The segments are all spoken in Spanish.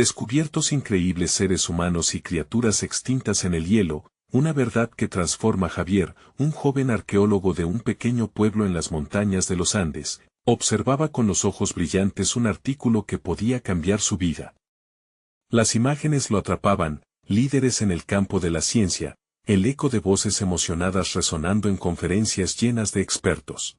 Descubiertos increíbles seres humanos y criaturas extintas en el hielo, una verdad que transforma a Javier, un joven arqueólogo de un pequeño pueblo en las montañas de los Andes, observaba con los ojos brillantes un artículo que podía cambiar su vida. Las imágenes lo atrapaban, líderes en el campo de la ciencia, el eco de voces emocionadas resonando en conferencias llenas de expertos.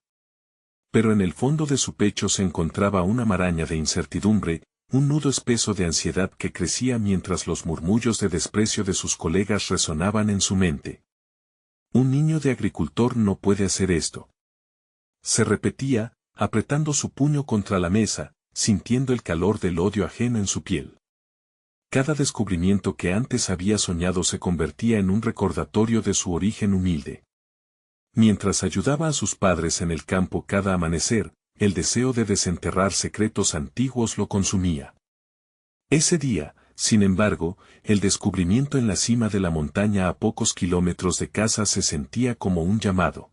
Pero en el fondo de su pecho se encontraba una maraña de incertidumbre, un nudo espeso de ansiedad que crecía mientras los murmullos de desprecio de sus colegas resonaban en su mente. Un niño de agricultor no puede hacer esto. Se repetía, apretando su puño contra la mesa, sintiendo el calor del odio ajeno en su piel. Cada descubrimiento que antes había soñado se convertía en un recordatorio de su origen humilde. Mientras ayudaba a sus padres en el campo cada amanecer, el deseo de desenterrar secretos antiguos lo consumía. Ese día, sin embargo, el descubrimiento en la cima de la montaña a pocos kilómetros de casa se sentía como un llamado.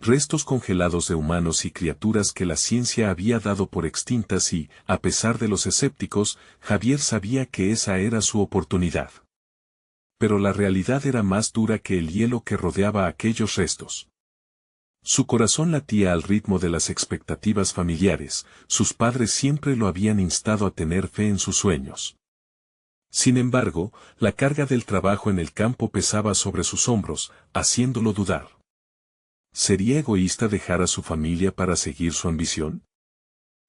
Restos congelados de humanos y criaturas que la ciencia había dado por extintas y, a pesar de los escépticos, Javier sabía que esa era su oportunidad. Pero la realidad era más dura que el hielo que rodeaba aquellos restos. Su corazón latía al ritmo de las expectativas familiares, sus padres siempre lo habían instado a tener fe en sus sueños. Sin embargo, la carga del trabajo en el campo pesaba sobre sus hombros, haciéndolo dudar. ¿Sería egoísta dejar a su familia para seguir su ambición?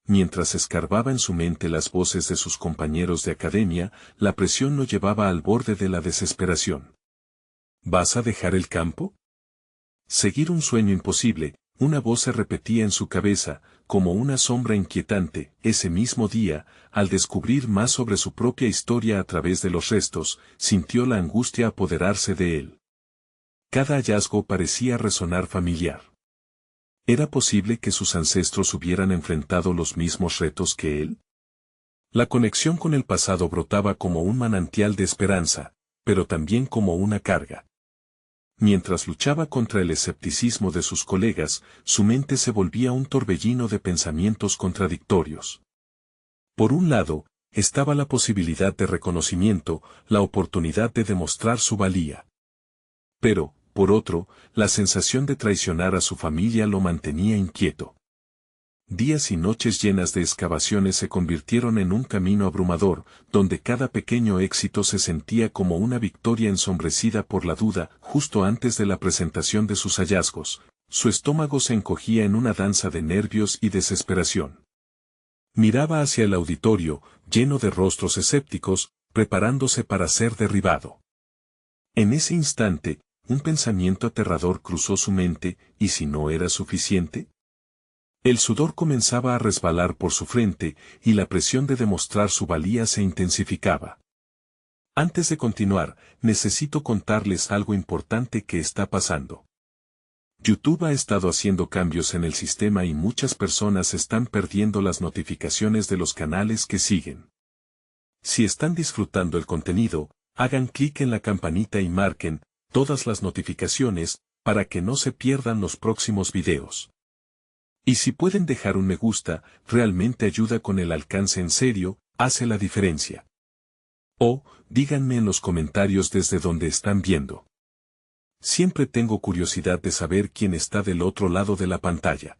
Mientras escarbaba en su mente las voces de sus compañeros de academia, la presión lo llevaba al borde de la desesperación. ¿Vas a dejar el campo? Seguir un sueño imposible, una voz se repetía en su cabeza, como una sombra inquietante. Ese mismo día, al descubrir más sobre su propia historia a través de los restos, sintió la angustia apoderarse de él. Cada hallazgo parecía resonar familiar. ¿Era posible que sus ancestros hubieran enfrentado los mismos retos que él? La conexión con el pasado brotaba como un manantial de esperanza, pero también como una carga. Mientras luchaba contra el escepticismo de sus colegas, su mente se volvía un torbellino de pensamientos contradictorios. Por un lado, estaba la posibilidad de reconocimiento, la oportunidad de demostrar su valía. Pero, por otro, la sensación de traicionar a su familia lo mantenía inquieto. Días y noches llenas de excavaciones se convirtieron en un camino abrumador, donde cada pequeño éxito se sentía como una victoria ensombrecida por la duda. Justo antes de la presentación de sus hallazgos, su estómago se encogía en una danza de nervios y desesperación. Miraba hacia el auditorio, lleno de rostros escépticos, preparándose para ser derribado. En ese instante, un pensamiento aterrador cruzó su mente, ¿y si no era suficiente? El sudor comenzaba a resbalar por su frente, y la presión de demostrar su valía se intensificaba. Antes de continuar, necesito contarles algo importante que está pasando. YouTube ha estado haciendo cambios en el sistema y muchas personas están perdiendo las notificaciones de los canales que siguen. Si están disfrutando el contenido, hagan clic en la campanita y marquen todas las notificaciones, para que no se pierdan los próximos videos. Y si pueden dejar un me gusta, realmente ayuda con el alcance en serio, hace la diferencia. O, díganme en los comentarios desde donde están viendo. Siempre tengo curiosidad de saber quién está del otro lado de la pantalla.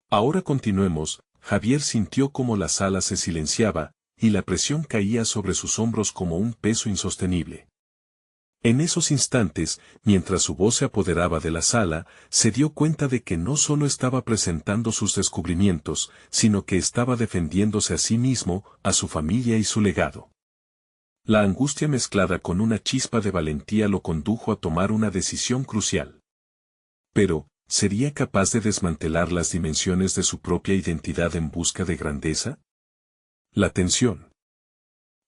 Ahora continuemos. Javier sintió como la sala se silenciaba, y la presión caía sobre sus hombros como un peso insostenible. En esos instantes, mientras su voz se apoderaba de la sala, se dio cuenta de que no solo estaba presentando sus descubrimientos, sino que estaba defendiéndose a sí mismo, a su familia y su legado. La angustia mezclada con una chispa de valentía lo condujo a tomar una decisión crucial. Pero, ¿sería capaz de desmantelar las dimensiones de su propia identidad en busca de grandeza? La tensión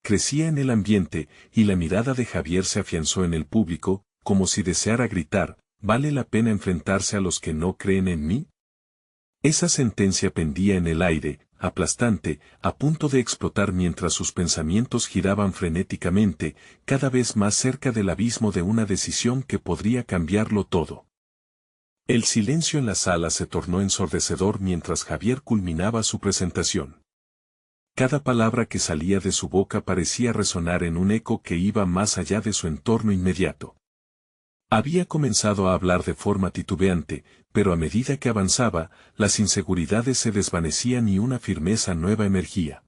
crecía en el ambiente, y la mirada de Javier se afianzó en el público, como si deseara gritar, ¿vale la pena enfrentarse a los que no creen en mí? Esa sentencia pendía en el aire, aplastante, a punto de explotar mientras sus pensamientos giraban frenéticamente, cada vez más cerca del abismo de una decisión que podría cambiarlo todo. El silencio en la sala se tornó ensordecedor mientras Javier culminaba su presentación. Cada palabra que salía de su boca parecía resonar en un eco que iba más allá de su entorno inmediato. Había comenzado a hablar de forma titubeante, pero a medida que avanzaba, las inseguridades se desvanecían y una firmeza nueva emergía.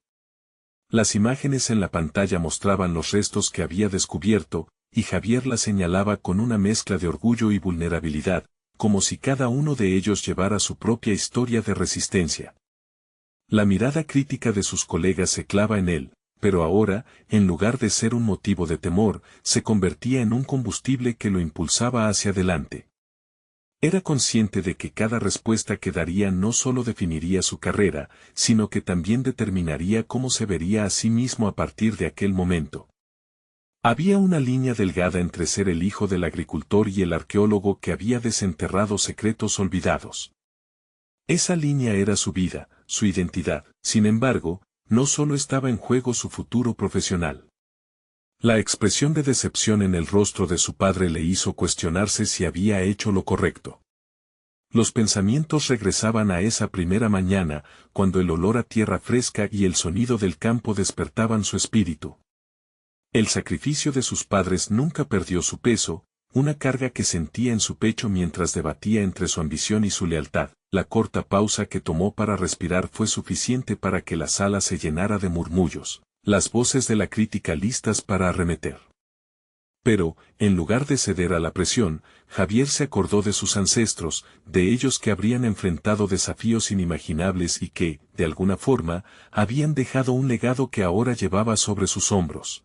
Las imágenes en la pantalla mostraban los restos que había descubierto, y Javier las señalaba con una mezcla de orgullo y vulnerabilidad, como si cada uno de ellos llevara su propia historia de resistencia. La mirada crítica de sus colegas se clava en él, pero ahora, en lugar de ser un motivo de temor, se convertía en un combustible que lo impulsaba hacia adelante. Era consciente de que cada respuesta que daría no solo definiría su carrera, sino que también determinaría cómo se vería a sí mismo a partir de aquel momento. Había una línea delgada entre ser el hijo del agricultor y el arqueólogo que había desenterrado secretos olvidados. Esa línea era su vida, su identidad. Sin embargo, no solo estaba en juego su futuro profesional. La expresión de decepción en el rostro de su padre le hizo cuestionarse si había hecho lo correcto. Los pensamientos regresaban a esa primera mañana, cuando el olor a tierra fresca y el sonido del campo despertaban su espíritu. El sacrificio de sus padres nunca perdió su peso, una carga que sentía en su pecho mientras debatía entre su ambición y su lealtad. La corta pausa que tomó para respirar fue suficiente para que la sala se llenara de murmullos, las voces de la crítica listas para arremeter. Pero, en lugar de ceder a la presión, Javier se acordó de sus ancestros, de ellos que habrían enfrentado desafíos inimaginables y que, de alguna forma, habían dejado un legado que ahora llevaba sobre sus hombros.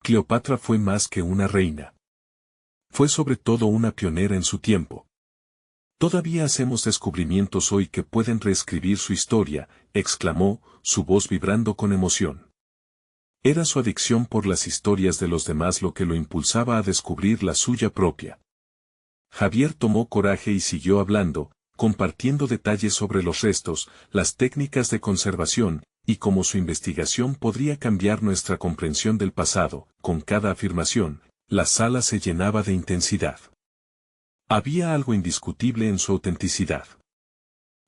Cleopatra fue más que una reina. Fue sobre todo una pionera en su tiempo. Todavía hacemos descubrimientos hoy que pueden reescribir su historia, exclamó, su voz vibrando con emoción. Era su adicción por las historias de los demás lo que lo impulsaba a descubrir la suya propia. Javier tomó coraje y siguió hablando, compartiendo detalles sobre los restos, las técnicas de conservación, y cómo su investigación podría cambiar nuestra comprensión del pasado. Con cada afirmación, la sala se llenaba de intensidad. Había algo indiscutible en su autenticidad.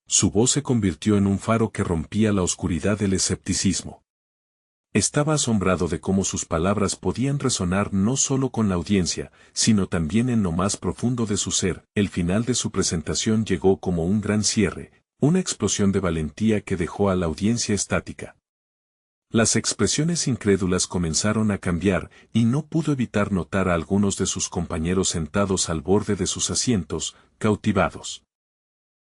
Su voz se convirtió en un faro que rompía la oscuridad del escepticismo. Estaba asombrado de cómo sus palabras podían resonar no solo con la audiencia, sino también en lo más profundo de su ser. El final de su presentación llegó como un gran cierre, una explosión de valentía que dejó a la audiencia estática. Las expresiones incrédulas comenzaron a cambiar, y no pudo evitar notar a algunos de sus compañeros sentados al borde de sus asientos, cautivados.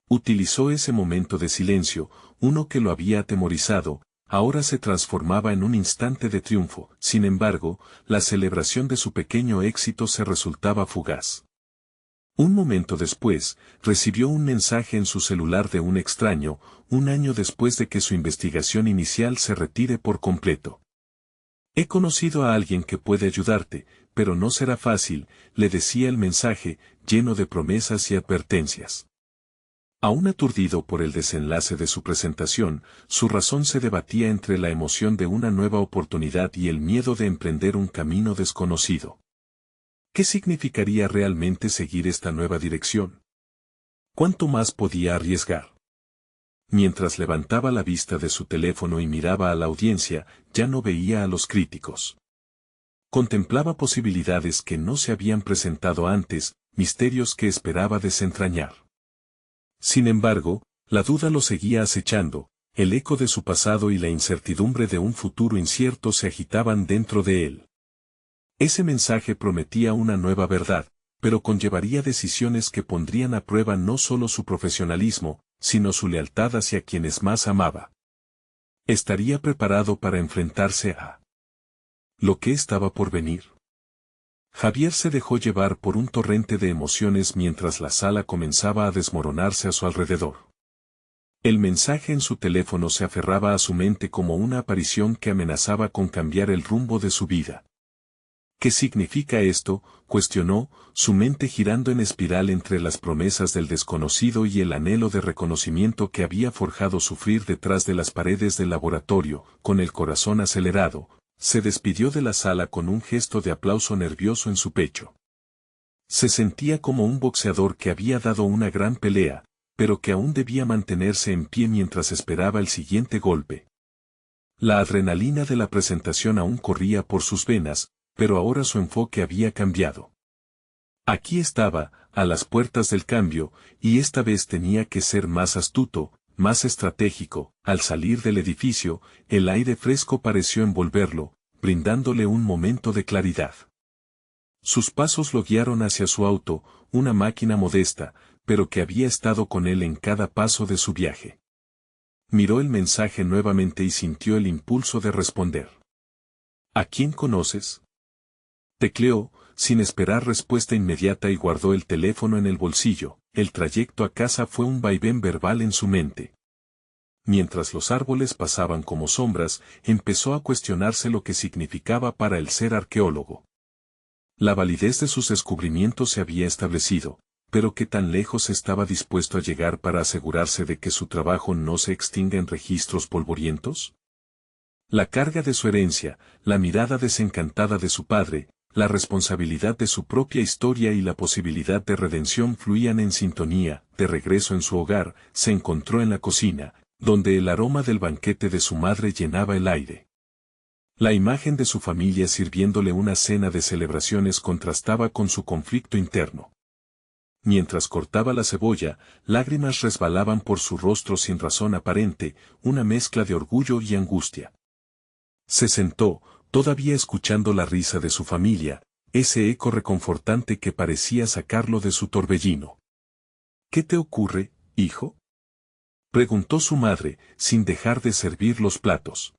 Utilizó ese momento de silencio, uno que lo había atemorizado, ahora se transformaba en un instante de triunfo. Sin embargo, la celebración de su pequeño éxito se resultaba fugaz. Un momento después, recibió un mensaje en su celular de un extraño, un año después de que su investigación inicial se retire por completo. He conocido a alguien que puede ayudarte, pero no será fácil, le decía el mensaje, lleno de promesas y advertencias. Aún aturdido por el desenlace de su presentación, su razón se debatía entre la emoción de una nueva oportunidad y el miedo de emprender un camino desconocido. ¿Qué significaría realmente seguir esta nueva dirección? ¿Cuánto más podía arriesgar? Mientras levantaba la vista de su teléfono y miraba a la audiencia, ya no veía a los críticos. Contemplaba posibilidades que no se habían presentado antes, misterios que esperaba desentrañar. Sin embargo, la duda lo seguía acechando, el eco de su pasado y la incertidumbre de un futuro incierto se agitaban dentro de él. Ese mensaje prometía una nueva verdad, pero conllevaría decisiones que pondrían a prueba no solo su profesionalismo, sino su lealtad hacia quienes más amaba. ¿Estaría preparado para enfrentarse a lo que estaba por venir? Javier se dejó llevar por un torrente de emociones mientras la sala comenzaba a desmoronarse a su alrededor. El mensaje en su teléfono se aferraba a su mente como una aparición que amenazaba con cambiar el rumbo de su vida. ¿Qué significa esto?, cuestionó, su mente girando en espiral entre las promesas del desconocido y el anhelo de reconocimiento que había forjado sufrir detrás de las paredes del laboratorio. Con el corazón acelerado, se despidió de la sala con un gesto de aplauso nervioso en su pecho. Se sentía como un boxeador que había dado una gran pelea, pero que aún debía mantenerse en pie mientras esperaba el siguiente golpe. La adrenalina de la presentación aún corría por sus venas, pero ahora su enfoque había cambiado. Aquí estaba, a las puertas del cambio, y esta vez tenía que ser más astuto, más estratégico. Al salir del edificio, el aire fresco pareció envolverlo, brindándole un momento de claridad. Sus pasos lo guiaron hacia su auto, una máquina modesta, pero que había estado con él en cada paso de su viaje. Miró el mensaje nuevamente y sintió el impulso de responder. ¿A quién conoces? Tecleó, sin esperar respuesta inmediata, y guardó el teléfono en el bolsillo. El trayecto a casa fue un vaivén verbal en su mente. Mientras los árboles pasaban como sombras, empezó a cuestionarse lo que significaba para él ser arqueólogo. La validez de sus descubrimientos se había establecido, pero ¿qué tan lejos estaba dispuesto a llegar para asegurarse de que su trabajo no se extinga en registros polvorientos? La carga de su herencia, la mirada desencantada de su padre, la responsabilidad de su propia historia y la posibilidad de redención fluían en sintonía. De regreso en su hogar, se encontró en la cocina, donde el aroma del banquete de su madre llenaba el aire. La imagen de su familia sirviéndole una cena de celebraciones contrastaba con su conflicto interno. Mientras cortaba la cebolla, lágrimas resbalaban por su rostro sin razón aparente, una mezcla de orgullo y angustia. Se sentó, todavía escuchando la risa de su familia, ese eco reconfortante que parecía sacarlo de su torbellino. ¿Qué te ocurre, hijo?, preguntó su madre, sin dejar de servir los platos.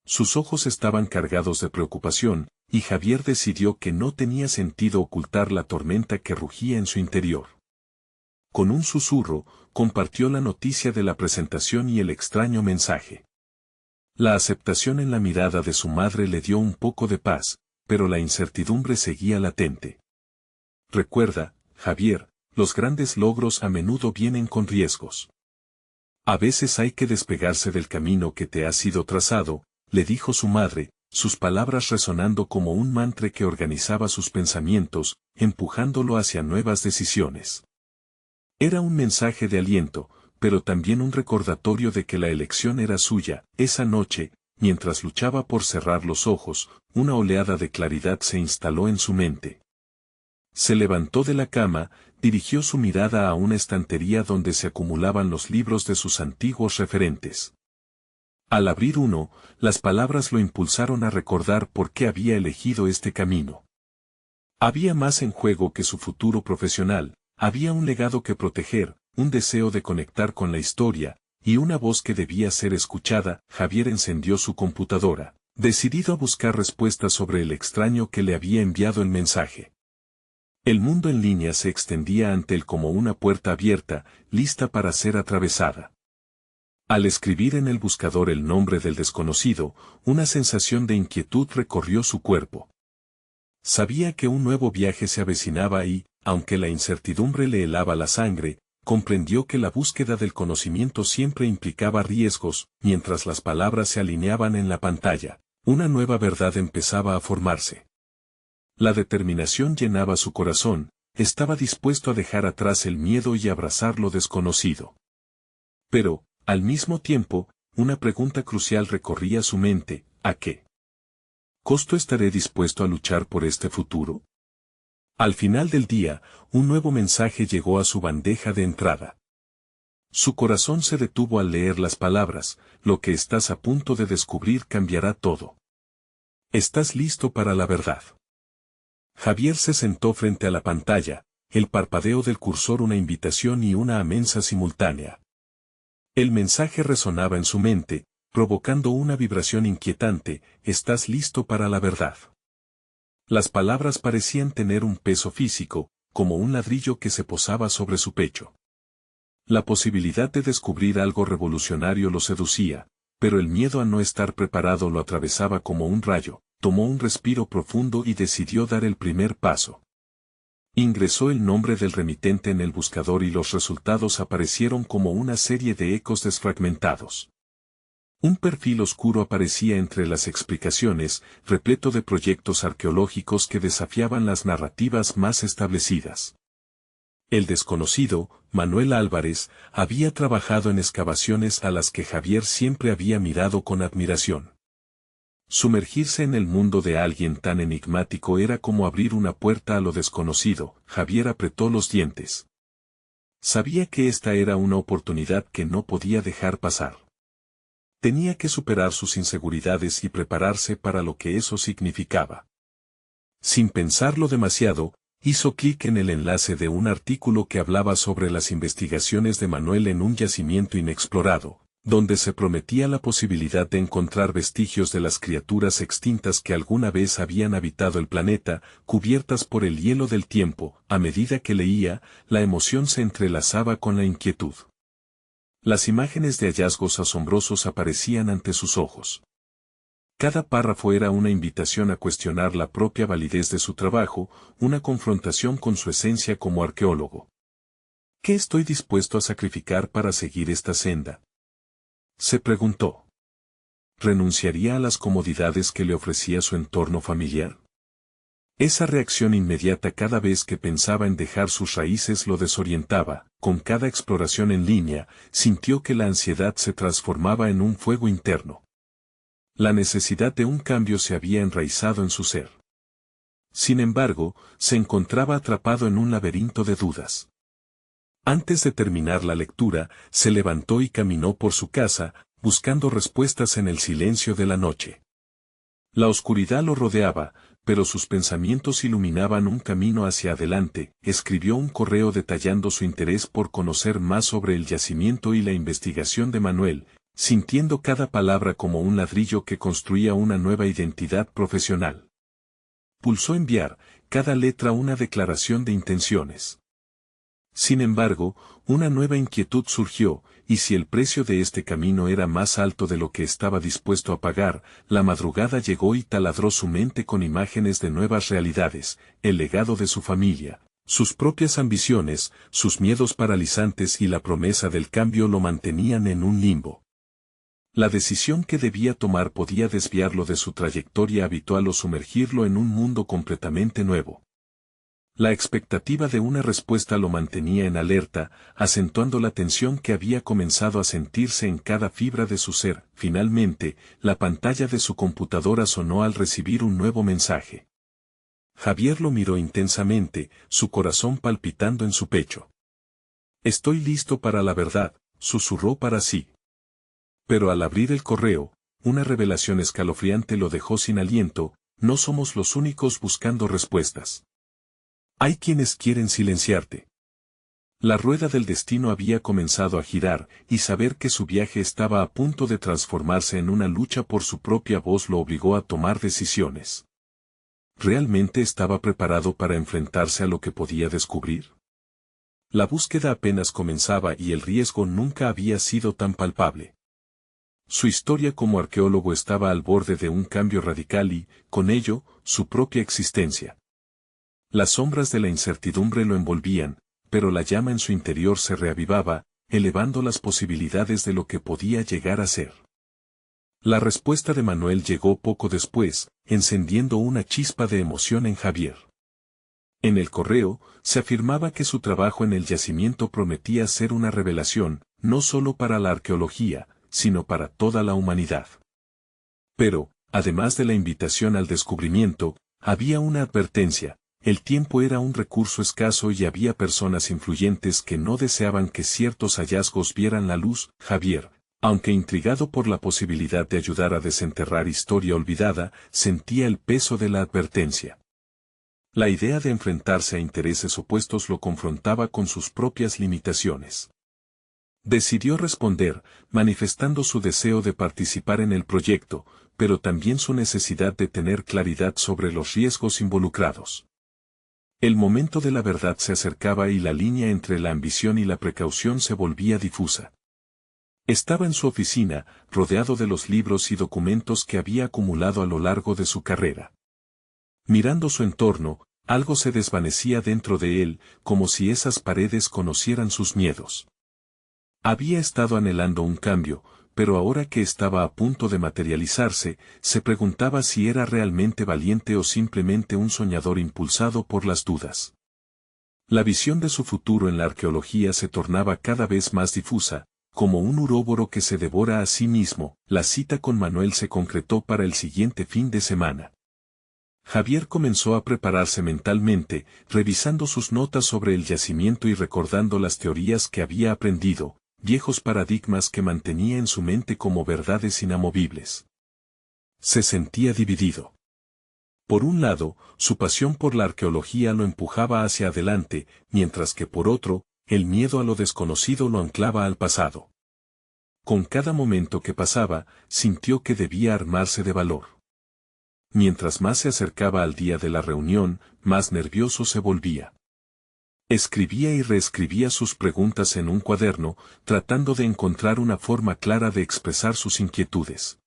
Sus ojos estaban cargados de preocupación, y Javier decidió que no tenía sentido ocultar la tormenta que rugía en su interior. Con un susurro, compartió la noticia de la presentación y el extraño mensaje. La aceptación en la mirada de su madre le dio un poco de paz, pero la incertidumbre seguía latente. Recuerda, Javier, los grandes logros a menudo vienen con riesgos. A veces hay que despegarse del camino que te ha sido trazado, le dijo su madre, sus palabras resonando como un mantra que organizaba sus pensamientos, empujándolo hacia nuevas decisiones. Era un mensaje de aliento, pero también un recordatorio de que la elección era suya. Esa noche, mientras luchaba por cerrar los ojos, una oleada de claridad se instaló en su mente. Se levantó de la cama, dirigió su mirada a una estantería donde se acumulaban los libros de sus antiguos referentes. Al abrir uno, las palabras lo impulsaron a recordar por qué había elegido este camino. Había más en juego que su futuro profesional, había un legado que proteger, un deseo de conectar con la historia, y una voz que debía ser escuchada. Javier encendió su computadora, decidido a buscar respuestas sobre el extraño que le había enviado el mensaje. El mundo en línea se extendía ante él como una puerta abierta, lista para ser atravesada. Al escribir en el buscador el nombre del desconocido, una sensación de inquietud recorrió su cuerpo. Sabía que un nuevo viaje se avecinaba y, aunque la incertidumbre le helaba la sangre, comprendió que la búsqueda del conocimiento siempre implicaba riesgos. Mientras las palabras se alineaban en la pantalla, una nueva verdad empezaba a formarse. La determinación llenaba su corazón, estaba dispuesto a dejar atrás el miedo y abrazar lo desconocido. Pero, al mismo tiempo, una pregunta crucial recorría su mente: ¿a qué costo estaré dispuesto a luchar por este futuro? Al final del día, un nuevo mensaje llegó a su bandeja de entrada. Su corazón se detuvo al leer las palabras: lo que estás a punto de descubrir cambiará todo. ¿Estás listo para la verdad? Javier se sentó frente a la pantalla, el parpadeo del cursor una invitación y una amenaza simultánea. El mensaje resonaba en su mente, provocando una vibración inquietante: ¿estás listo para la verdad? Las palabras parecían tener un peso físico, como un ladrillo que se posaba sobre su pecho. La posibilidad de descubrir algo revolucionario lo seducía, pero el miedo a no estar preparado lo atravesaba como un rayo. Tomó un respiro profundo y decidió dar el primer paso. Ingresó el nombre del remitente en el buscador y los resultados aparecieron como una serie de ecos desfragmentados. Un perfil oscuro aparecía entre las explicaciones, repleto de proyectos arqueológicos que desafiaban las narrativas más establecidas. El desconocido, Manuel Álvarez, había trabajado en excavaciones a las que Javier siempre había mirado con admiración. Sumergirse en el mundo de alguien tan enigmático era como abrir una puerta a lo desconocido. Javier apretó los dientes. Sabía que esta era una oportunidad que no podía dejar pasar. Tenía que superar sus inseguridades y prepararse para lo que eso significaba. Sin pensarlo demasiado, hizo clic en el enlace de un artículo que hablaba sobre las investigaciones de Manuel en un yacimiento inexplorado, donde se prometía la posibilidad de encontrar vestigios de las criaturas extintas que alguna vez habían habitado el planeta, cubiertas por el hielo del tiempo. A medida que leía, la emoción se entrelazaba con la inquietud. Las imágenes de hallazgos asombrosos aparecían ante sus ojos. Cada párrafo era una invitación a cuestionar la propia validez de su trabajo, una confrontación con su esencia como arqueólogo. ¿Qué estoy dispuesto a sacrificar para seguir esta senda?, se preguntó. ¿Renunciaría a las comodidades que le ofrecía su entorno familiar? Esa reacción inmediata cada vez que pensaba en dejar sus raíces lo desorientaba. Con cada exploración en línea, sintió que la ansiedad se transformaba en un fuego interno. La necesidad de un cambio se había enraizado en su ser. Sin embargo, se encontraba atrapado en un laberinto de dudas. Antes de terminar la lectura, se levantó y caminó por su casa, buscando respuestas en el silencio de la noche. La oscuridad lo rodeaba, pero sus pensamientos iluminaban un camino hacia adelante. Escribió un correo detallando su interés por conocer más sobre el yacimiento y la investigación de Manuel, sintiendo cada palabra como un ladrillo que construía una nueva identidad profesional. Pulsó enviar, cada letra una declaración de intenciones. Sin embargo, una nueva inquietud surgió, y si el precio de este camino era más alto de lo que estaba dispuesto a pagar, la madrugada llegó y taladró su mente con imágenes de nuevas realidades, el legado de su familia, sus propias ambiciones, sus miedos paralizantes y la promesa del cambio lo mantenían en un limbo. La decisión que debía tomar podía desviarlo de su trayectoria habitual o sumergirlo en un mundo completamente nuevo. La expectativa de una respuesta lo mantenía en alerta, acentuando la tensión que había comenzado a sentirse en cada fibra de su ser. Finalmente, la pantalla de su computadora sonó al recibir un nuevo mensaje. Javier lo miró intensamente, su corazón palpitando en su pecho. «Estoy listo para la verdad», susurró para sí. Pero al abrir el correo, una revelación escalofriante lo dejó sin aliento. No somos los únicos buscando respuestas. Hay quienes quieren silenciarte. La rueda del destino había comenzado a girar, y saber que su viaje estaba a punto de transformarse en una lucha por su propia voz lo obligó a tomar decisiones. ¿Realmente estaba preparado para enfrentarse a lo que podía descubrir? La búsqueda apenas comenzaba y el riesgo nunca había sido tan palpable. Su historia como arqueólogo estaba al borde de un cambio radical y, con ello, su propia existencia. Las sombras de la incertidumbre lo envolvían, pero la llama en su interior se reavivaba, elevando las posibilidades de lo que podía llegar a ser. La respuesta de Manuel llegó poco después, encendiendo una chispa de emoción en Javier. En el correo, se afirmaba que su trabajo en el yacimiento prometía ser una revelación, no solo para la arqueología, sino para toda la humanidad. Pero, además de la invitación al descubrimiento, había una advertencia. El tiempo era un recurso escaso y había personas influyentes que no deseaban que ciertos hallazgos vieran la luz. Javier, aunque intrigado por la posibilidad de ayudar a desenterrar historia olvidada, sentía el peso de la advertencia. La idea de enfrentarse a intereses opuestos lo confrontaba con sus propias limitaciones. Decidió responder, manifestando su deseo de participar en el proyecto, pero también su necesidad de tener claridad sobre los riesgos involucrados. El momento de la verdad se acercaba y la línea entre la ambición y la precaución se volvía difusa. Estaba en su oficina, rodeado de los libros y documentos que había acumulado a lo largo de su carrera. Mirando su entorno, algo se desvanecía dentro de él, como si esas paredes conocieran sus miedos. Había estado anhelando un cambio, pero ahora que estaba a punto de materializarse, se preguntaba si era realmente valiente o simplemente un soñador impulsado por las dudas. La visión de su futuro en la arqueología se tornaba cada vez más difusa, como un uróboro que se devora a sí mismo. La cita con Manuel se concretó para el siguiente fin de semana. Javier comenzó a prepararse mentalmente, revisando sus notas sobre el yacimiento y recordando las teorías que había aprendido, viejos paradigmas que mantenía en su mente como verdades inamovibles. Se sentía dividido. Por un lado, su pasión por la arqueología lo empujaba hacia adelante, mientras que por otro, el miedo a lo desconocido lo anclaba al pasado. Con cada momento que pasaba, sintió que debía armarse de valor. Mientras más se acercaba al día de la reunión, más nervioso se volvía. Escribía y reescribía sus preguntas en un cuaderno, tratando de encontrar una forma clara de expresar sus inquietudes.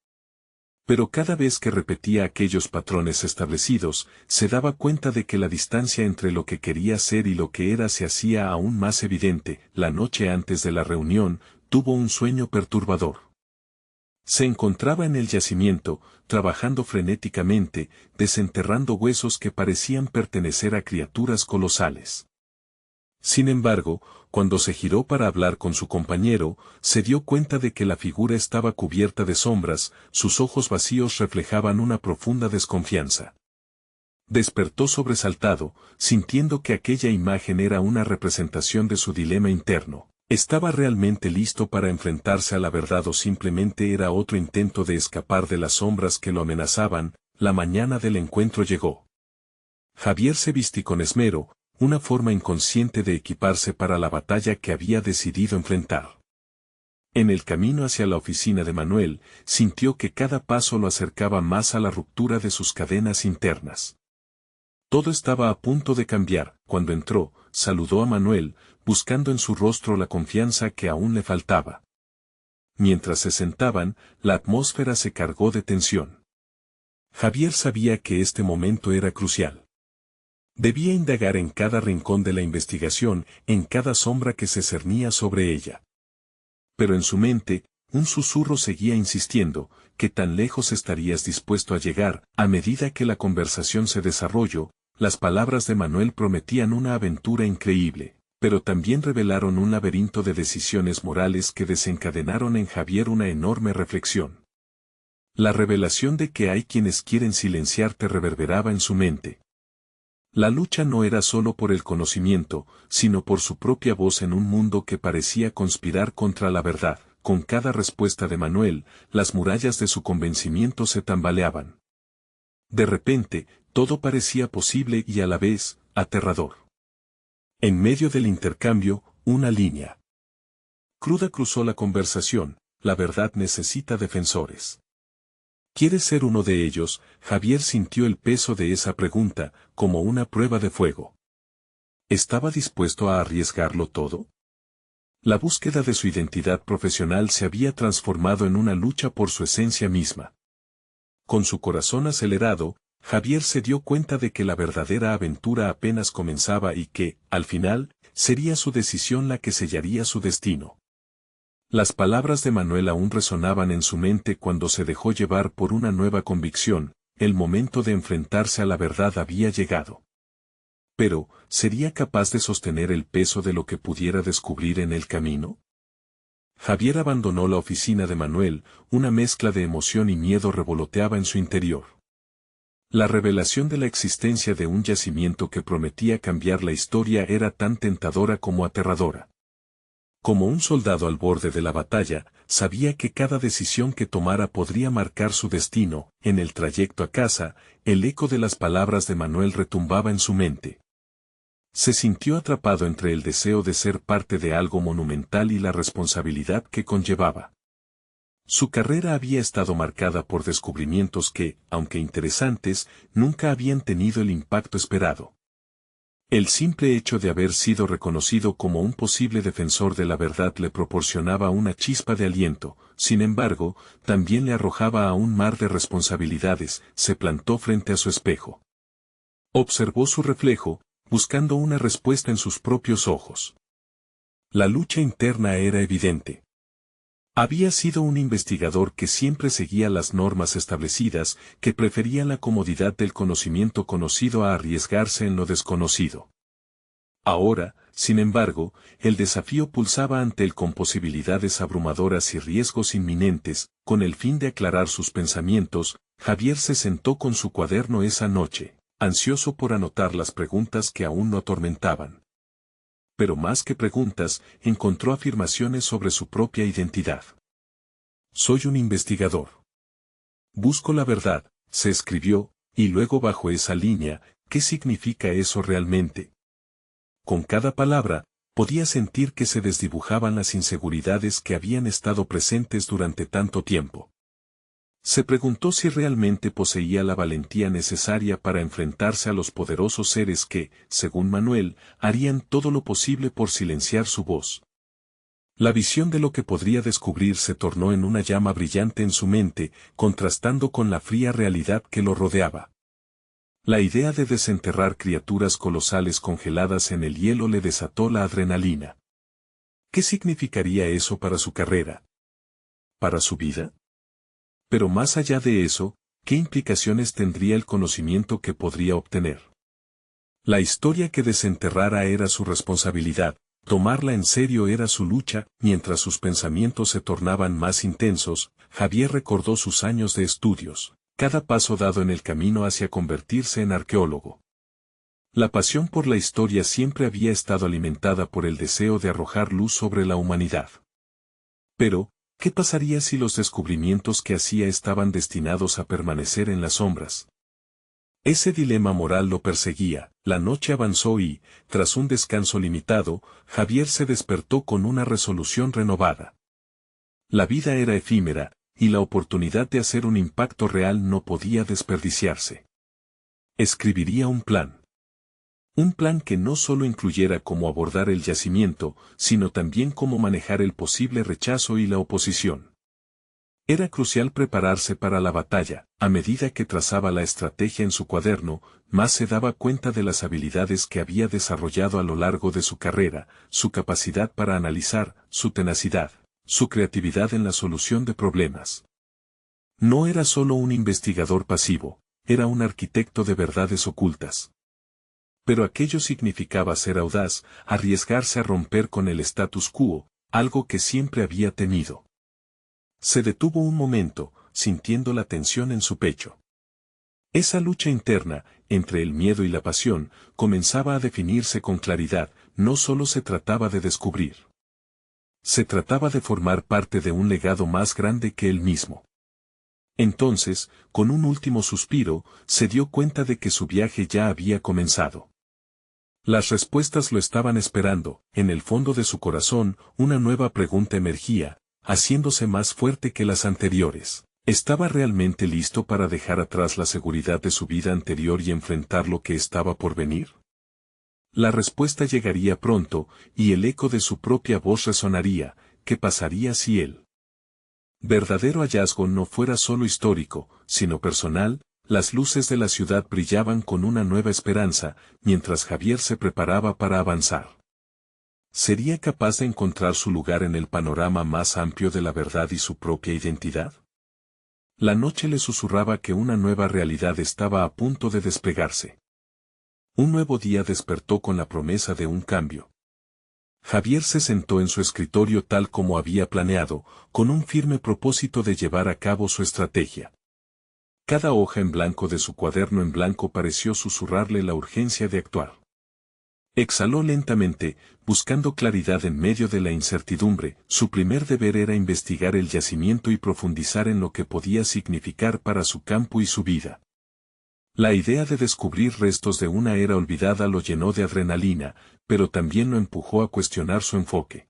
Pero cada vez que repetía aquellos patrones establecidos, se daba cuenta de que la distancia entre lo que quería ser y lo que era se hacía aún más evidente. La noche antes de la reunión, tuvo un sueño perturbador. Se encontraba en el yacimiento, trabajando frenéticamente, desenterrando huesos que parecían pertenecer a criaturas colosales. Sin embargo, cuando se giró para hablar con su compañero, se dio cuenta de que la figura estaba cubierta de sombras, sus ojos vacíos reflejaban una profunda desconfianza. Despertó sobresaltado, sintiendo que aquella imagen era una representación de su dilema interno. ¿Estaba realmente listo para enfrentarse a la verdad o simplemente era otro intento de escapar de las sombras que lo amenazaban? La mañana del encuentro llegó. Javier se vistió con esmero, una forma inconsciente de equiparse para la batalla que había decidido enfrentar. En el camino hacia la oficina de Manuel, sintió que cada paso lo acercaba más a la ruptura de sus cadenas internas. Todo estaba a punto de cambiar. Cuando entró, saludó a Manuel, buscando en su rostro la confianza que aún le faltaba. Mientras se sentaban, la atmósfera se cargó de tensión. Javier sabía que este momento era crucial. Debía indagar en cada rincón de la investigación, en cada sombra que se cernía sobre ella. Pero en su mente, un susurro seguía insistiendo, ¿qué tan lejos estarías dispuesto a llegar? A medida que la conversación se desarrolló, las palabras de Manuel prometían una aventura increíble, pero también revelaron un laberinto de decisiones morales que desencadenaron en Javier una enorme reflexión. La revelación de que hay quienes quieren silenciarte reverberaba en su mente. La lucha no era solo por el conocimiento, sino por su propia voz en un mundo que parecía conspirar contra la verdad. Con cada respuesta de Manuel, las murallas de su convencimiento se tambaleaban. De repente, todo parecía posible y a la vez, aterrador. En medio del intercambio, una línea cruda cruzó la conversación: la verdad necesita defensores. ¿Quieres ser uno de ellos? Javier sintió el peso de esa pregunta, como una prueba de fuego. ¿Estaba dispuesto a arriesgarlo todo? La búsqueda de su identidad profesional se había transformado en una lucha por su esencia misma. Con su corazón acelerado, Javier se dio cuenta de que la verdadera aventura apenas comenzaba y que, al final, sería su decisión la que sellaría su destino. Las palabras de Manuel aún resonaban en su mente cuando se dejó llevar por una nueva convicción: el momento de enfrentarse a la verdad había llegado. Pero, ¿sería capaz de sostener el peso de lo que pudiera descubrir en el camino? Javier abandonó la oficina de Manuel, una mezcla de emoción y miedo revoloteaba en su interior. La revelación de la existencia de un yacimiento que prometía cambiar la historia era tan tentadora como aterradora. Como un soldado al borde de la batalla, sabía que cada decisión que tomara podría marcar su destino. En el trayecto a casa, el eco de las palabras de Manuel retumbaba en su mente. Se sintió atrapado entre el deseo de ser parte de algo monumental y la responsabilidad que conllevaba. Su carrera había estado marcada por descubrimientos que, aunque interesantes, nunca habían tenido el impacto esperado. El simple hecho de haber sido reconocido como un posible defensor de la verdad le proporcionaba una chispa de aliento. Sin embargo, también le arrojaba a un mar de responsabilidades. Se plantó frente a su espejo. Observó su reflejo, buscando una respuesta en sus propios ojos. La lucha interna era evidente. Había sido un investigador que siempre seguía las normas establecidas, que prefería la comodidad del conocimiento conocido a arriesgarse en lo desconocido. Ahora, sin embargo, el desafío pulsaba ante él con posibilidades abrumadoras y riesgos inminentes. Con el fin de aclarar sus pensamientos, Javier se sentó con su cuaderno esa noche, ansioso por anotar las preguntas que aún lo atormentaban. Pero más que preguntas, encontró afirmaciones sobre su propia identidad. Soy un investigador. Busco la verdad, se escribió, y luego bajo esa línea, ¿qué significa eso realmente? Con cada palabra, podía sentir que se desdibujaban las inseguridades que habían estado presentes durante tanto tiempo. Se preguntó si realmente poseía la valentía necesaria para enfrentarse a los poderosos seres que, según Manuel, harían todo lo posible por silenciar su voz. La visión de lo que podría descubrir se tornó en una llama brillante en su mente, contrastando con la fría realidad que lo rodeaba. La idea de desenterrar criaturas colosales congeladas en el hielo le desató la adrenalina. ¿Qué significaría eso para su carrera? ¿Para su vida? Pero más allá de eso, ¿qué implicaciones tendría el conocimiento que podría obtener? La historia que desenterrara era su responsabilidad, tomarla en serio era su lucha. Mientras sus pensamientos se tornaban más intensos, Javier recordó sus años de estudios, cada paso dado en el camino hacia convertirse en arqueólogo. La pasión por la historia siempre había estado alimentada por el deseo de arrojar luz sobre la humanidad. Pero, ¿qué pasaría si los descubrimientos que hacía estaban destinados a permanecer en las sombras? Ese dilema moral lo perseguía. La noche avanzó y, tras un descanso limitado, Javier se despertó con una resolución renovada. La vida era efímera, y la oportunidad de hacer un impacto real no podía desperdiciarse. Escribiría un plan. Un plan que no solo incluyera cómo abordar el yacimiento, sino también cómo manejar el posible rechazo y la oposición. Era crucial prepararse para la batalla. A medida que trazaba la estrategia en su cuaderno, más se daba cuenta de las habilidades que había desarrollado a lo largo de su carrera, su capacidad para analizar, su tenacidad, su creatividad en la solución de problemas. No era solo un investigador pasivo, era un arquitecto de verdades ocultas. Pero aquello significaba ser audaz, arriesgarse a romper con el status quo, algo que siempre había temido. Se detuvo un momento, sintiendo la tensión en su pecho. Esa lucha interna, entre el miedo y la pasión, comenzaba a definirse con claridad. No solo se trataba de descubrir. Se trataba de formar parte de un legado más grande que él mismo. Entonces, con un último suspiro, se dio cuenta de que su viaje ya había comenzado. Las respuestas lo estaban esperando. En el fondo de su corazón, una nueva pregunta emergía, haciéndose más fuerte que las anteriores. ¿Estaba realmente listo para dejar atrás la seguridad de su vida anterior y enfrentar lo que estaba por venir? La respuesta llegaría pronto, y el eco de su propia voz resonaría. ¿Qué pasaría si el verdadero hallazgo no fuera solo histórico, sino personal? Las luces de la ciudad brillaban con una nueva esperanza, mientras Javier se preparaba para avanzar. ¿Sería capaz de encontrar su lugar en el panorama más amplio de la verdad y su propia identidad? La noche le susurraba que una nueva realidad estaba a punto de desplegarse. Un nuevo día despertó con la promesa de un cambio. Javier se sentó en su escritorio tal como había planeado, con un firme propósito de llevar a cabo su estrategia. Cada hoja en blanco de su cuaderno en blanco pareció susurrarle la urgencia de actuar. Exhaló lentamente, buscando claridad en medio de la incertidumbre. Su primer deber era investigar el yacimiento y profundizar en lo que podía significar para su campo y su vida. La idea de descubrir restos de una era olvidada lo llenó de adrenalina, pero también lo empujó a cuestionar su enfoque.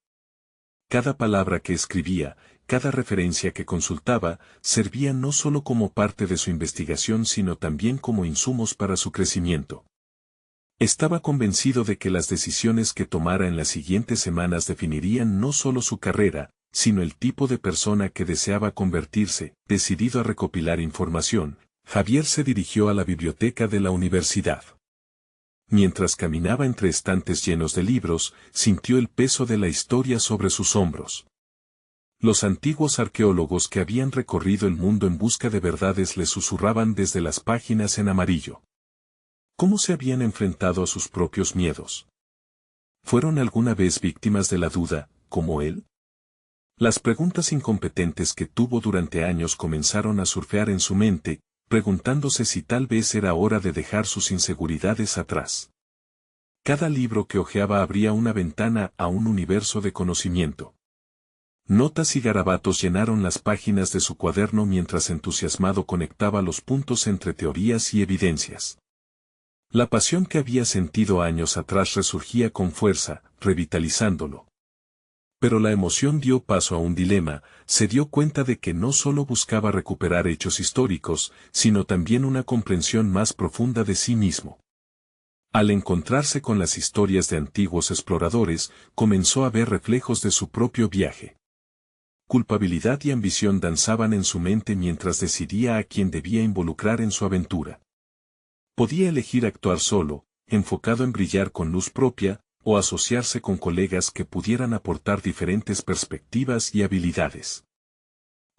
Cada palabra que escribía, cada referencia que consultaba, servía no solo como parte de su investigación sino también como insumos para su crecimiento. Estaba convencido de que las decisiones que tomara en las siguientes semanas definirían no solo su carrera, sino el tipo de persona que deseaba convertirse. Decidido a recopilar información, Javier se dirigió a la biblioteca de la universidad. Mientras caminaba entre estantes llenos de libros, sintió el peso de la historia sobre sus hombros. Los antiguos arqueólogos que habían recorrido el mundo en busca de verdades le susurraban desde las páginas en amarillo. ¿Cómo se habían enfrentado a sus propios miedos? ¿Fueron alguna vez víctimas de la duda, como él? Las preguntas incompetentes que tuvo durante años comenzaron a surfear en su mente, preguntándose si tal vez era hora de dejar sus inseguridades atrás. Cada libro que hojeaba abría una ventana a un universo de conocimiento. Notas y garabatos llenaron las páginas de su cuaderno mientras entusiasmado conectaba los puntos entre teorías y evidencias. La pasión que había sentido años atrás resurgía con fuerza, revitalizándolo. Pero la emoción dio paso a un dilema, se dio cuenta de que no solo buscaba recuperar hechos históricos, sino también una comprensión más profunda de sí mismo. Al encontrarse con las historias de antiguos exploradores, comenzó a ver reflejos de su propio viaje. Culpabilidad y ambición danzaban en su mente mientras decidía a quién debía involucrar en su aventura. Podía elegir actuar solo, enfocado en brillar con luz propia, o asociarse con colegas que pudieran aportar diferentes perspectivas y habilidades.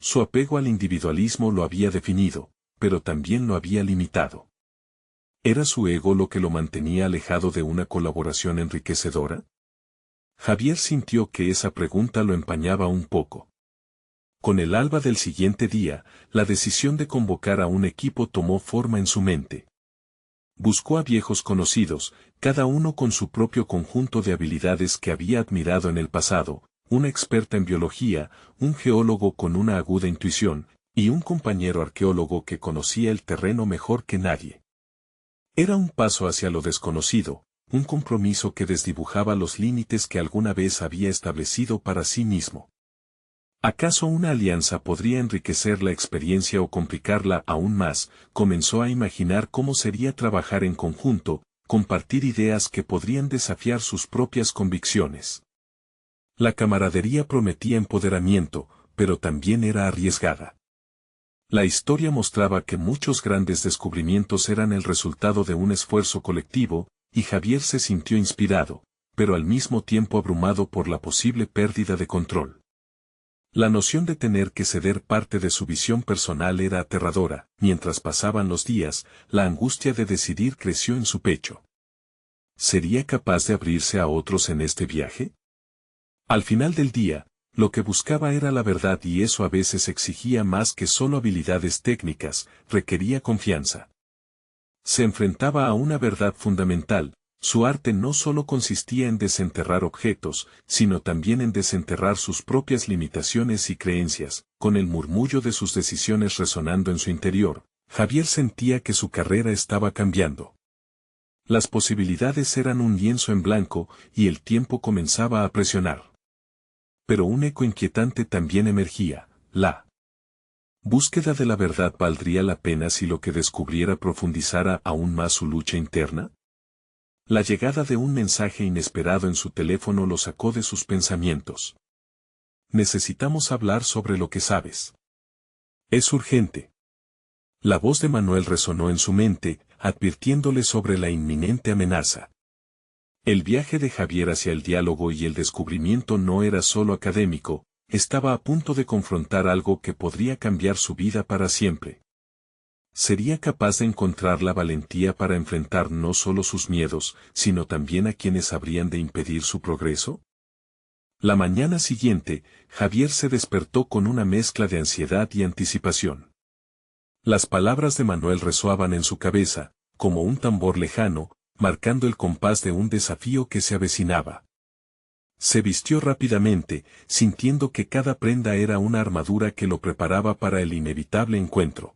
Su apego al individualismo lo había definido, pero también lo había limitado. ¿Era su ego lo que lo mantenía alejado de una colaboración enriquecedora? Javier sintió que esa pregunta lo empañaba un poco. Con el alba del siguiente día, la decisión de convocar a un equipo tomó forma en su mente. Buscó a viejos conocidos, cada uno con su propio conjunto de habilidades que había admirado en el pasado, una experta en biología, un geólogo con una aguda intuición, y un compañero arqueólogo que conocía el terreno mejor que nadie. Era un paso hacia lo desconocido, un compromiso que desdibujaba los límites que alguna vez había establecido para sí mismo. ¿Acaso una alianza podría enriquecer la experiencia o complicarla aún más? Comenzó a imaginar cómo sería trabajar en conjunto, compartir ideas que podrían desafiar sus propias convicciones. La camaradería prometía empoderamiento, pero también era arriesgada. La historia mostraba que muchos grandes descubrimientos eran el resultado de un esfuerzo colectivo, y Javier se sintió inspirado, pero al mismo tiempo abrumado por la posible pérdida de control. La noción de tener que ceder parte de su visión personal era aterradora. Mientras pasaban los días, la angustia de decidir creció en su pecho. ¿Sería capaz de abrirse a otros en este viaje? Al final del día, lo que buscaba era la verdad y eso a veces exigía más que solo habilidades técnicas, requería confianza. Se enfrentaba a una verdad fundamental. Su arte no solo consistía en desenterrar objetos, sino también en desenterrar sus propias limitaciones y creencias. Con el murmullo de sus decisiones resonando en su interior, Javier sentía que su carrera estaba cambiando. Las posibilidades eran un lienzo en blanco y el tiempo comenzaba a presionar. Pero un eco inquietante también emergía, la búsqueda de la verdad valdría la pena si lo que descubriera profundizara aún más su lucha interna. La llegada de un mensaje inesperado en su teléfono lo sacó de sus pensamientos. Necesitamos hablar sobre lo que sabes. Es urgente. La voz de Manuel resonó en su mente, advirtiéndole sobre la inminente amenaza. El viaje de Javier hacia el diálogo y el descubrimiento no era solo académico, estaba a punto de confrontar algo que podría cambiar su vida para siempre. ¿Sería capaz de encontrar la valentía para enfrentar no solo sus miedos, sino también a quienes habrían de impedir su progreso? La mañana siguiente, Javier se despertó con una mezcla de ansiedad y anticipación. Las palabras de Manuel resoaban en su cabeza, como un tambor lejano, marcando el compás de un desafío que se avecinaba. Se vistió rápidamente, sintiendo que cada prenda era una armadura que lo preparaba para el inevitable encuentro.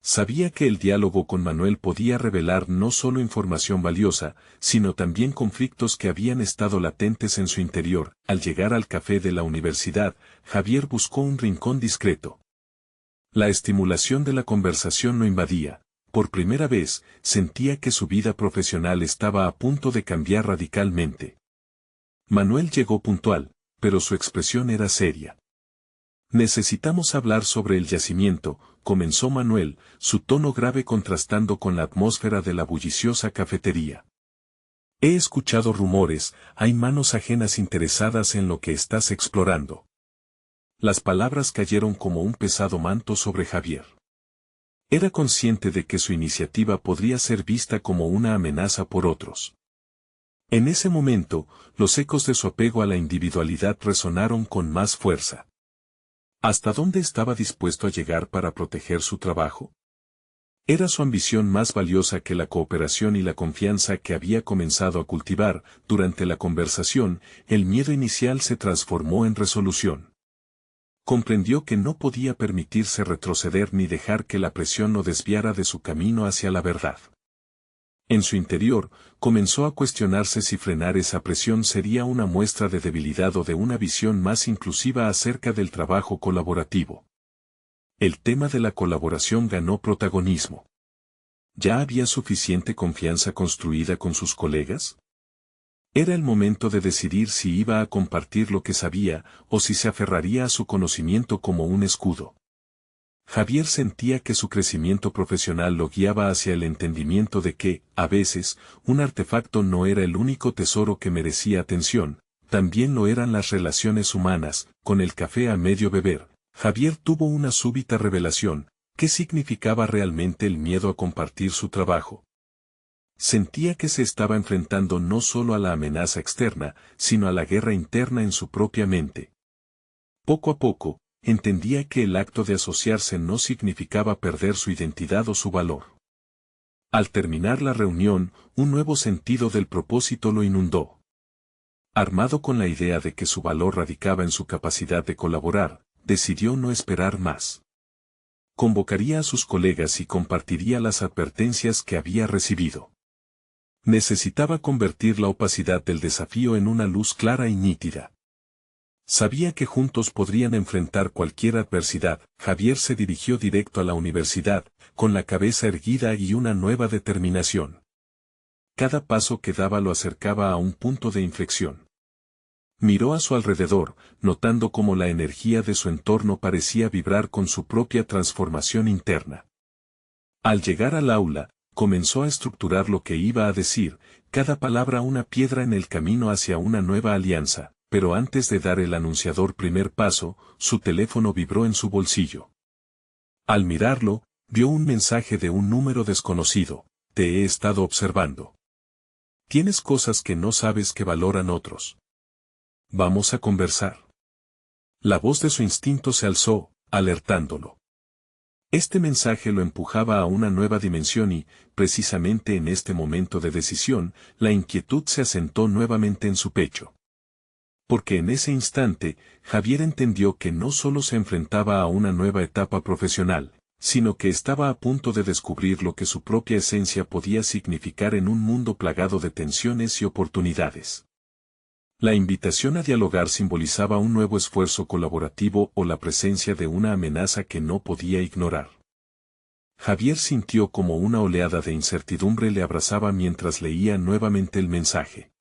Sabía que el diálogo con Manuel podía revelar no solo información valiosa, sino también conflictos que habían estado latentes en su interior. Al llegar al café de la universidad, Javier buscó un rincón discreto. La estimulación de la conversación lo invadía. Por primera vez, sentía que su vida profesional estaba a punto de cambiar radicalmente. Manuel llegó puntual, pero su expresión era seria. Necesitamos hablar sobre el yacimiento, comenzó Manuel, su tono grave contrastando con la atmósfera de la bulliciosa cafetería. He escuchado rumores, hay manos ajenas interesadas en lo que estás explorando. Las palabras cayeron como un pesado manto sobre Javier. Era consciente de que su iniciativa podría ser vista como una amenaza por otros. En ese momento, los ecos de su apego a la individualidad resonaron con más fuerza. ¿Hasta dónde estaba dispuesto a llegar para proteger su trabajo? Era su ambición más valiosa que la cooperación y la confianza que había comenzado a cultivar. Durante la conversación, el miedo inicial se transformó en resolución. Comprendió que no podía permitirse retroceder ni dejar que la presión lo desviara de su camino hacia la verdad. En su interior, comenzó a cuestionarse si frenar esa presión sería una muestra de debilidad o de una visión más inclusiva acerca del trabajo colaborativo. El tema de la colaboración ganó protagonismo. ¿Ya había suficiente confianza construida con sus colegas? Era el momento de decidir si iba a compartir lo que sabía o si se aferraría a su conocimiento como un escudo. Javier sentía que su crecimiento profesional lo guiaba hacia el entendimiento de que, a veces, un artefacto no era el único tesoro que merecía atención, también lo eran las relaciones humanas. Con el café a medio beber, Javier tuvo una súbita revelación. ¿Qué significaba realmente el miedo a compartir su trabajo? Sentía que se estaba enfrentando no solo a la amenaza externa, sino a la guerra interna en su propia mente. Poco a poco, entendía que el acto de asociarse no significaba perder su identidad o su valor. Al terminar la reunión, un nuevo sentido del propósito lo inundó. Armado con la idea de que su valor radicaba en su capacidad de colaborar, decidió no esperar más. Convocaría a sus colegas y compartiría las advertencias que había recibido. Necesitaba convertir la opacidad del desafío en una luz clara y nítida. Sabía que juntos podrían enfrentar cualquier adversidad. Javier se dirigió directo a la universidad, con la cabeza erguida y una nueva determinación. Cada paso que daba lo acercaba a un punto de inflexión. Miró a su alrededor, notando cómo la energía de su entorno parecía vibrar con su propia transformación interna. Al llegar al aula, comenzó a estructurar lo que iba a decir, cada palabra una piedra en el camino hacia una nueva alianza, pero antes de dar el anunciador primer paso, su teléfono vibró en su bolsillo. Al mirarlo, vio un mensaje de un número desconocido: te he estado observando. Tienes cosas que no sabes que valoran otros. Vamos a conversar. La voz de su instinto se alzó, alertándolo. Este mensaje lo empujaba a una nueva dimensión y, precisamente en este momento de decisión, la inquietud se asentó nuevamente en su pecho. Porque en ese instante, Javier entendió que no solo se enfrentaba a una nueva etapa profesional, sino que estaba a punto de descubrir lo que su propia esencia podía significar en un mundo plagado de tensiones y oportunidades. La invitación a dialogar simbolizaba un nuevo esfuerzo colaborativo o la presencia de una amenaza que no podía ignorar. Javier sintió como una oleada de incertidumbre le abrazaba mientras leía nuevamente el mensaje.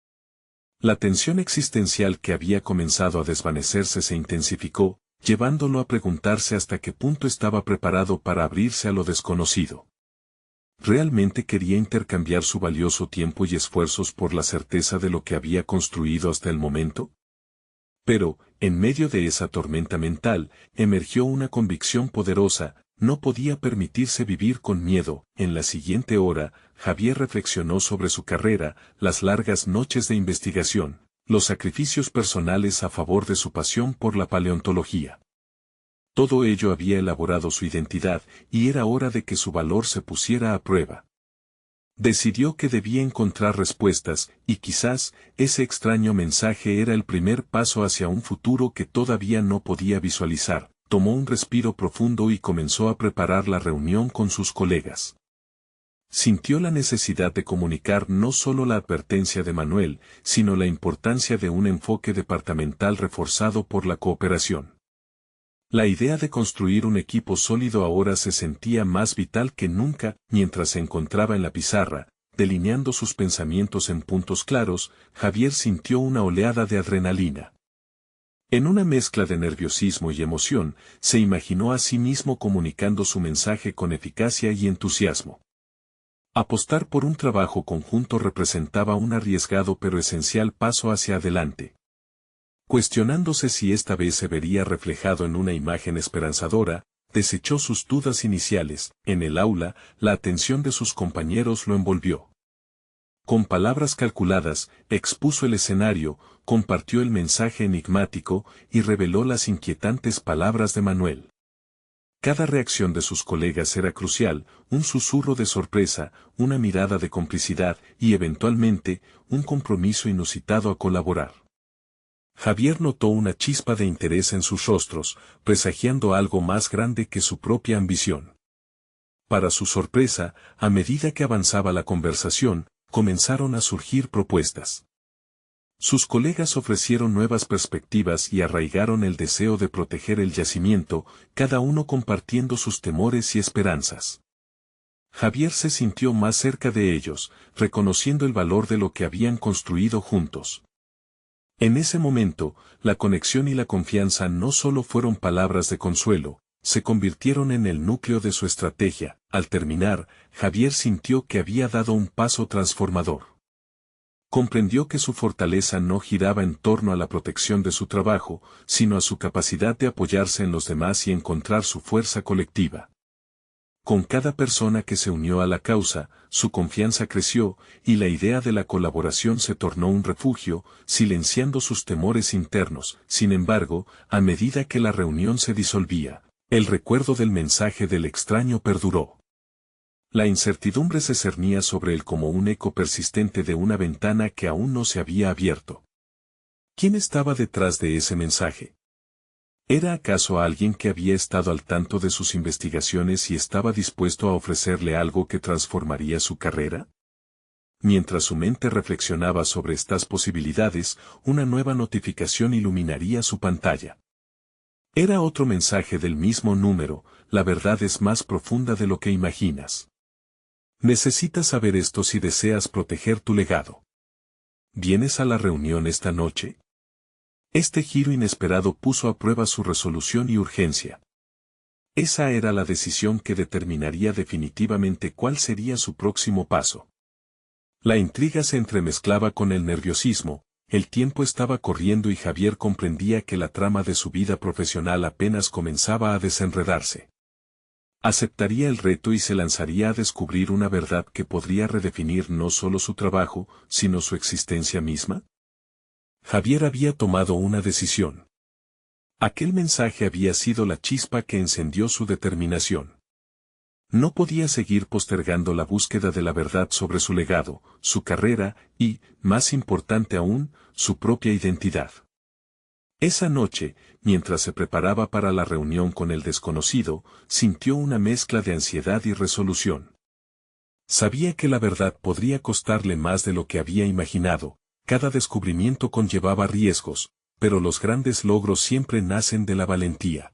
La tensión existencial que había comenzado a desvanecerse se intensificó, llevándolo a preguntarse hasta qué punto estaba preparado para abrirse a lo desconocido. ¿Realmente quería intercambiar su valioso tiempo y esfuerzos por la certeza de lo que había construido hasta el momento? Pero, en medio de esa tormenta mental, emergió una convicción poderosa: no podía permitirse vivir con miedo. En la siguiente hora, Javier reflexionó sobre su carrera, las largas noches de investigación, los sacrificios personales a favor de su pasión por la paleontología. Todo ello había elaborado su identidad, y era hora de que su valor se pusiera a prueba. Decidió que debía encontrar respuestas, y quizás, ese extraño mensaje era el primer paso hacia un futuro que todavía no podía visualizar. Tomó un respiro profundo y comenzó a preparar la reunión con sus colegas. Sintió la necesidad de comunicar no solo la advertencia de Manuel, sino la importancia de un enfoque departamental reforzado por la cooperación. La idea de construir un equipo sólido ahora se sentía más vital que nunca. Mientras se encontraba en la pizarra, delineando sus pensamientos en puntos claros, Javier sintió una oleada de adrenalina. En una mezcla de nerviosismo y emoción, se imaginó a sí mismo comunicando su mensaje con eficacia y entusiasmo. Apostar por un trabajo conjunto representaba un arriesgado pero esencial paso hacia adelante. Cuestionándose si esta vez se vería reflejado en una imagen esperanzadora, desechó sus dudas iniciales. En el aula, la atención de sus compañeros lo envolvió. Con palabras calculadas, expuso el escenario, compartió el mensaje enigmático y reveló las inquietantes palabras de Manuel. Cada reacción de sus colegas era crucial, un susurro de sorpresa, una mirada de complicidad y eventualmente, un compromiso inusitado a colaborar. Javier notó una chispa de interés en sus rostros, presagiando algo más grande que su propia ambición. Para su sorpresa, a medida que avanzaba la conversación, comenzaron a surgir propuestas. Sus colegas ofrecieron nuevas perspectivas y arraigaron el deseo de proteger el yacimiento, cada uno compartiendo sus temores y esperanzas. Javier se sintió más cerca de ellos, reconociendo el valor de lo que habían construido juntos. En ese momento, la conexión y la confianza no solo fueron palabras de consuelo, se convirtieron en el núcleo de su estrategia. Al terminar, Javier sintió que había dado un paso transformador. Comprendió que su fortaleza no giraba en torno a la protección de su trabajo, sino a su capacidad de apoyarse en los demás y encontrar su fuerza colectiva. Con cada persona que se unió a la causa, su confianza creció, y la idea de la colaboración se tornó un refugio, silenciando sus temores internos. Sin embargo, a medida que la reunión se disolvía, el recuerdo del mensaje del extraño perduró. La incertidumbre se cernía sobre él como un eco persistente de una ventana que aún no se había abierto. ¿Quién estaba detrás de ese mensaje? ¿Era acaso alguien que había estado al tanto de sus investigaciones y estaba dispuesto a ofrecerle algo que transformaría su carrera? Mientras su mente reflexionaba sobre estas posibilidades, una nueva notificación iluminaría su pantalla. Era otro mensaje del mismo número: la verdad es más profunda de lo que imaginas. Necesitas saber esto si deseas proteger tu legado. ¿Vienes a la reunión esta noche? Este giro inesperado puso a prueba su resolución y urgencia. Esa era la decisión que determinaría definitivamente cuál sería su próximo paso. La intriga se entremezclaba con el nerviosismo, el tiempo estaba corriendo y Javier comprendía que la trama de su vida profesional apenas comenzaba a desenredarse. Aceptaría el reto y se lanzaría a descubrir una verdad que podría redefinir no solo su trabajo, sino su existencia misma. Javier había tomado una decisión. Aquel mensaje había sido la chispa que encendió su determinación. No podía seguir postergando la búsqueda de la verdad sobre su legado, su carrera y, más importante aún, su propia identidad. Esa noche, mientras se preparaba para la reunión con el desconocido, sintió una mezcla de ansiedad y resolución. Sabía que la verdad podría costarle más de lo que había imaginado, cada descubrimiento conllevaba riesgos, pero los grandes logros siempre nacen de la valentía.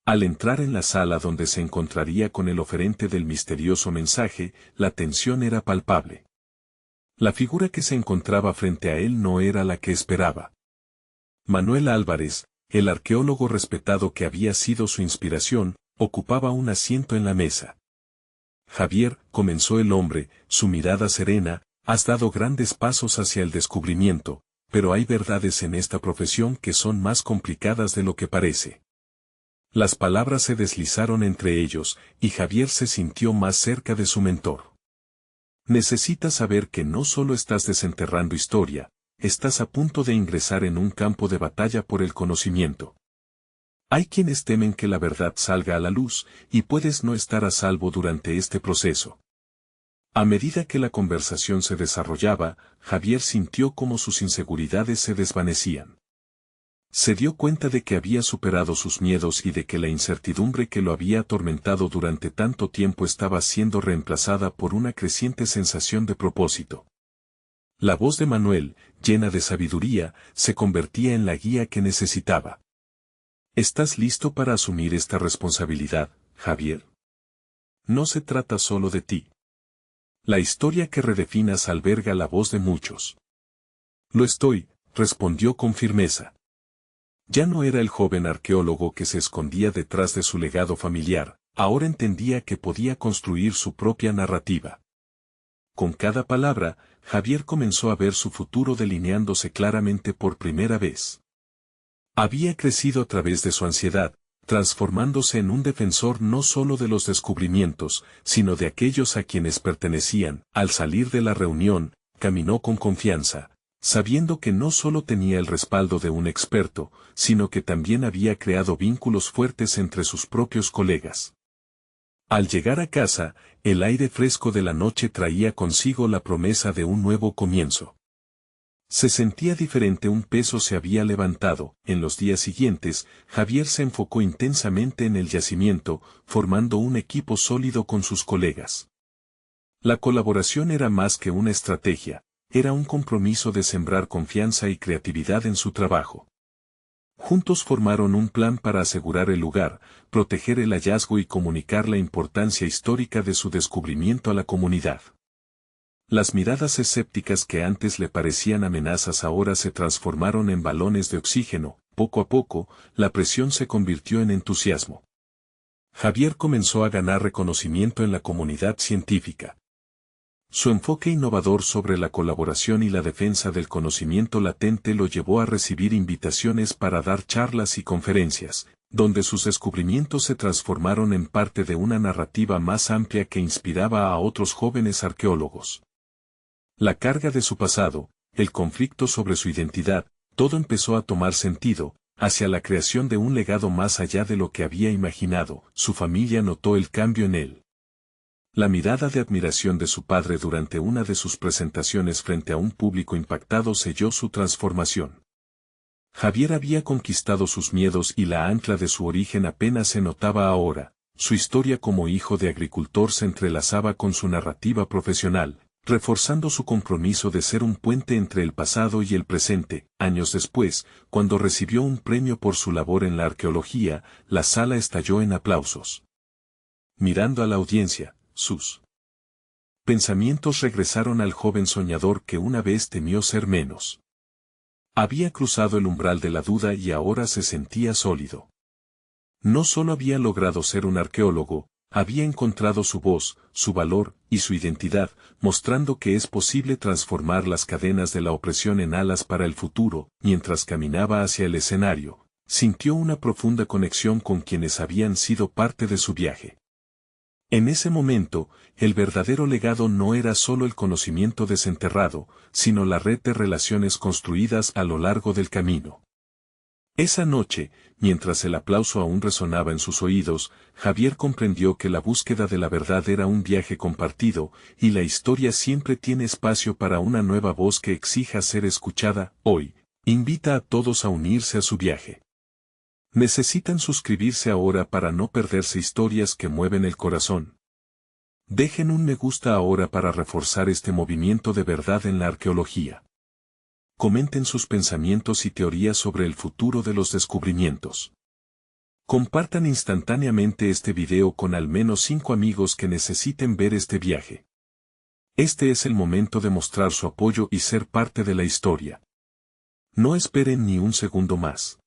Al entrar en la sala donde se encontraría con el oferente del misterioso mensaje, la tensión era palpable. La figura que se encontraba frente a él no era la que esperaba. Manuel Álvarez, el arqueólogo respetado que había sido su inspiración, ocupaba un asiento en la mesa. Javier, comenzó el hombre, su mirada serena, has dado grandes pasos hacia el descubrimiento, pero hay verdades en esta profesión que son más complicadas de lo que parece. Las palabras se deslizaron entre ellos, y Javier se sintió más cerca de su mentor. Necesitas saber que no solo estás desenterrando historia, estás a punto de ingresar en un campo de batalla por el conocimiento. Hay quienes temen que la verdad salga a la luz, y puedes no estar a salvo durante este proceso. A medida que la conversación se desarrollaba, Javier sintió cómo sus inseguridades se desvanecían. Se dio cuenta de que había superado sus miedos y de que la incertidumbre que lo había atormentado durante tanto tiempo estaba siendo reemplazada por una creciente sensación de propósito. La voz de Manuel, llena de sabiduría, se convertía en la guía que necesitaba. ¿Estás listo para asumir esta responsabilidad, Javier? No se trata solo de ti. La historia que redefinas alberga la voz de muchos. Lo estoy, respondió con firmeza. Ya no era el joven arqueólogo que se escondía detrás de su legado familiar, ahora entendía que podía construir su propia narrativa. Con cada palabra, Javier comenzó a ver su futuro delineándose claramente por primera vez. Había crecido a través de su ansiedad, transformándose en un defensor no solo de los descubrimientos, sino de aquellos a quienes pertenecían. Al salir de la reunión, caminó con confianza, sabiendo que no solo tenía el respaldo de un experto, sino que también había creado vínculos fuertes entre sus propios colegas. Al llegar a casa, el aire fresco de la noche traía consigo la promesa de un nuevo comienzo. Se sentía diferente, un peso se había levantado. En los días siguientes, Javier se enfocó intensamente en el yacimiento, formando un equipo sólido con sus colegas. La colaboración era más que una estrategia, era un compromiso de sembrar confianza y creatividad en su trabajo. Juntos formaron un plan para asegurar el lugar, proteger el hallazgo y comunicar la importancia histórica de su descubrimiento a la comunidad. Las miradas escépticas que antes le parecían amenazas ahora se transformaron en balones de oxígeno. Poco a poco, la presión se convirtió en entusiasmo. Javier comenzó a ganar reconocimiento en la comunidad científica. Su enfoque innovador sobre la colaboración y la defensa del conocimiento latente lo llevó a recibir invitaciones para dar charlas y conferencias, donde sus descubrimientos se transformaron en parte de una narrativa más amplia que inspiraba a otros jóvenes arqueólogos. La carga de su pasado, el conflicto sobre su identidad, todo empezó a tomar sentido, hacia la creación de un legado más allá de lo que había imaginado. Su familia notó el cambio en él. La mirada de admiración de su padre durante una de sus presentaciones frente a un público impactado selló su transformación. Javier había conquistado sus miedos y la ancla de su origen apenas se notaba ahora. Su historia como hijo de agricultor se entrelazaba con su narrativa profesional, reforzando su compromiso de ser un puente entre el pasado y el presente. Años después, cuando recibió un premio por su labor en la arqueología, la sala estalló en aplausos. Mirando a la audiencia, sus pensamientos regresaron al joven soñador que una vez temió ser menos. Había cruzado el umbral de la duda y ahora se sentía sólido. No solo había logrado ser un arqueólogo, había encontrado su voz, su valor y su identidad, mostrando que es posible transformar las cadenas de la opresión en alas para el futuro. Mientras caminaba hacia el escenario, sintió una profunda conexión con quienes habían sido parte de su viaje. En ese momento, el verdadero legado no era solo el conocimiento desenterrado, sino la red de relaciones construidas a lo largo del camino. Esa noche, mientras el aplauso aún resonaba en sus oídos, Javier comprendió que la búsqueda de la verdad era un viaje compartido, y la historia siempre tiene espacio para una nueva voz que exija ser escuchada. Hoy, invita a todos a unirse a su viaje. Necesitan suscribirse ahora para no perderse historias que mueven el corazón. Dejen un me gusta ahora para reforzar este movimiento de verdad en la arqueología. Comenten sus pensamientos y teorías sobre el futuro de los descubrimientos. Compartan instantáneamente este video con al menos 5 amigos que necesiten ver este viaje. Este es el momento de mostrar su apoyo y ser parte de la historia. No esperen ni un segundo más.